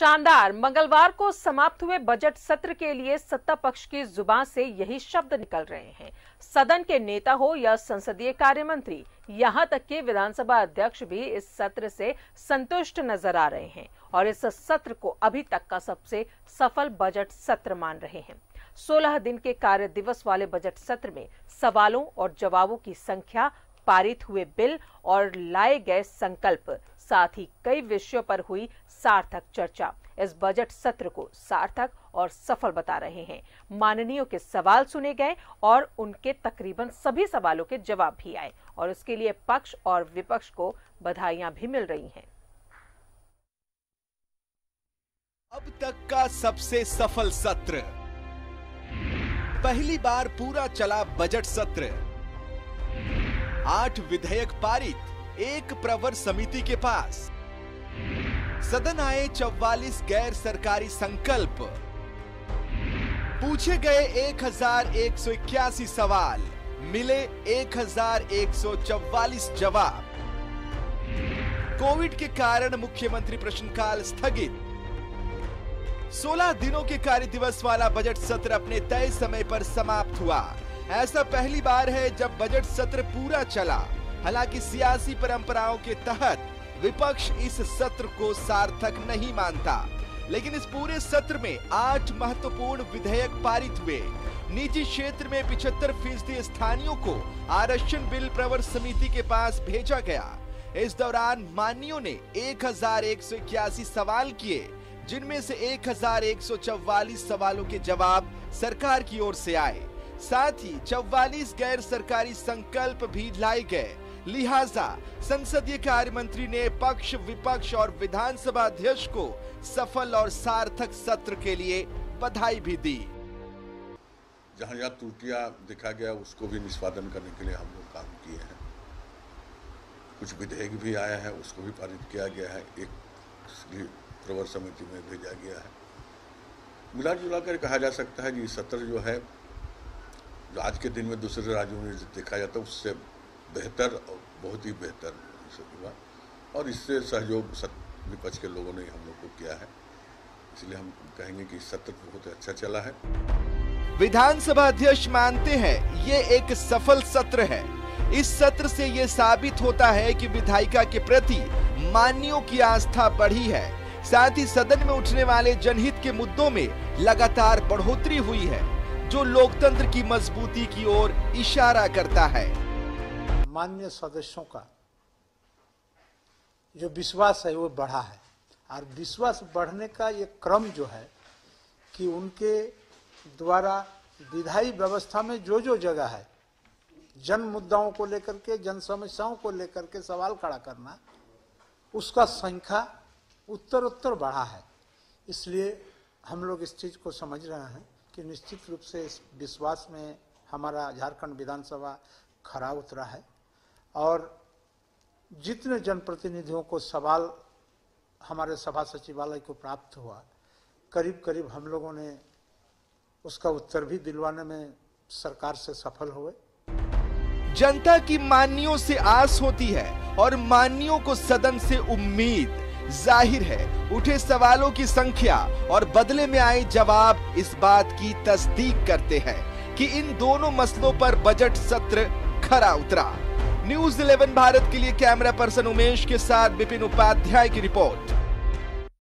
शानदार। मंगलवार को समाप्त हुए बजट सत्र के लिए सत्ता पक्ष की जुबान से यही शब्द निकल रहे हैं। सदन के नेता हो या संसदीय कार्य मंत्री, यहां तक कि विधानसभा अध्यक्ष भी इस सत्र से संतुष्ट नजर आ रहे हैं और इस सत्र को अभी तक का सबसे सफल बजट सत्र मान रहे हैं। 16 दिन के कार्य दिवस वाले बजट सत्र में सवालों और जवाबों की संख्या, पारित हुए बिल और लाए गए संकल्प, साथ ही कई विषयों पर हुई सार्थक चर्चा इस बजट सत्र को सार्थक और सफल बता रहे हैं। माननीयों के सवाल सुने गए और उनके तकरीबन सभी सवालों के जवाब भी आए और इसके लिए पक्ष और विपक्ष को बधाइयां भी मिल रही हैं। अब तक का सबसे सफल सत्र, पहली बार पूरा चला बजट सत्र, 8 विधेयक पारित, 1 प्रवर समिति के पास, सदन आए 44 गैर सरकारी संकल्प, पूछे गए 1181 सवाल, मिले 1144 जवाब। कोविड के कारण मुख्यमंत्री प्रश्नकाल स्थगित। 16 दिनों के कार्य दिवस वाला बजट सत्र अपने तय समय पर समाप्त हुआ। ऐसा पहली बार है जब बजट सत्र पूरा चला। हालांकि सियासी परंपराओं के तहत विपक्ष इस सत्र को सार्थक नहीं मानता, लेकिन इस पूरे सत्र में 8 महत्वपूर्ण विधेयक पारित हुए। निजी क्षेत्र में 75% स्थानीयों को आरक्षण बिल प्रवर समिति के पास भेजा गया। इस दौरान माननीयों ने 1181 सवाल किए, जिनमें से 1144 सवालों के जवाब सरकार की ओर से आए। साथ ही 44 गैर सरकारी संकल्प भी लाए गए। लिहाजा संसदीय कार्य मंत्री ने पक्ष, विपक्ष और विधानसभा अध्यक्ष को सफल और सार्थक सत्र के लिए बधाई भी दी। जहां त्रुटियां दिखा गया उसको भी निष्पादन करने के लिए हम लोग काम किए हैं। कुछ विधेयक भी आया है, उसको भी पारित किया गया है, एक प्रवर समिति में भेजा गया है। मिला जुला कर कहा जा सकता है कि सत्र जो है, जो आज के दिन में दूसरे राज्यों में देखा जाता है उससे बेहतर और बहुत ही बेहतर हुआ, और इससे सहयोग विपक्ष के लोगों ने हम लोग को किया है। इसलिए हम कहेंगे कि सत्र बहुत अच्छा चला है। विधानसभा अध्यक्ष मानते हैं ये एक सफल सत्र है। इस सत्र से ये साबित होता है कि विधायिका के प्रति माननीयों की आस्था बढ़ी है। साथ ही सदन में उठने वाले जनहित के मुद्दों में लगातार बढ़ोतरी हुई है, जो लोकतंत्र की मजबूती की ओर इशारा करता है। माननीय सदस्यों का जो विश्वास है वो बढ़ा है, और विश्वास बढ़ने का ये क्रम जो है कि उनके द्वारा विधायी व्यवस्था में जो जो जगह है, जन मुद्दाओं को लेकर के, जन समस्याओं को लेकर के सवाल खड़ा करना, उसका संख्या उत्तरोत्तर बढ़ा है। इसलिए हम लोग इस चीज को समझ रहे हैं कि निश्चित रूप से इस विश्वास में हमारा झारखंड विधानसभा खरा उतरा है, और जितने जनप्रतिनिधियों को सवाल हमारे सभा सचिवालय को प्राप्त हुआ, करीब करीब हम लोगों ने उसका उत्तर भी दिलवाने में सरकार से सफल हुए। जनता की माननीयों से आस होती है और माननीयों को सदन से उम्मीद। जाहिर है उठे सवालों की संख्या और बदले में आए जवाब इस बात की तस्दीक करते हैं कि इन दोनों मसलों पर बजट सत्र खरा उतरा। न्यूज़ 11 भारत के लिए कैमरा पर्सन उमेश के साथ विपिन उपाध्याय की रिपोर्ट।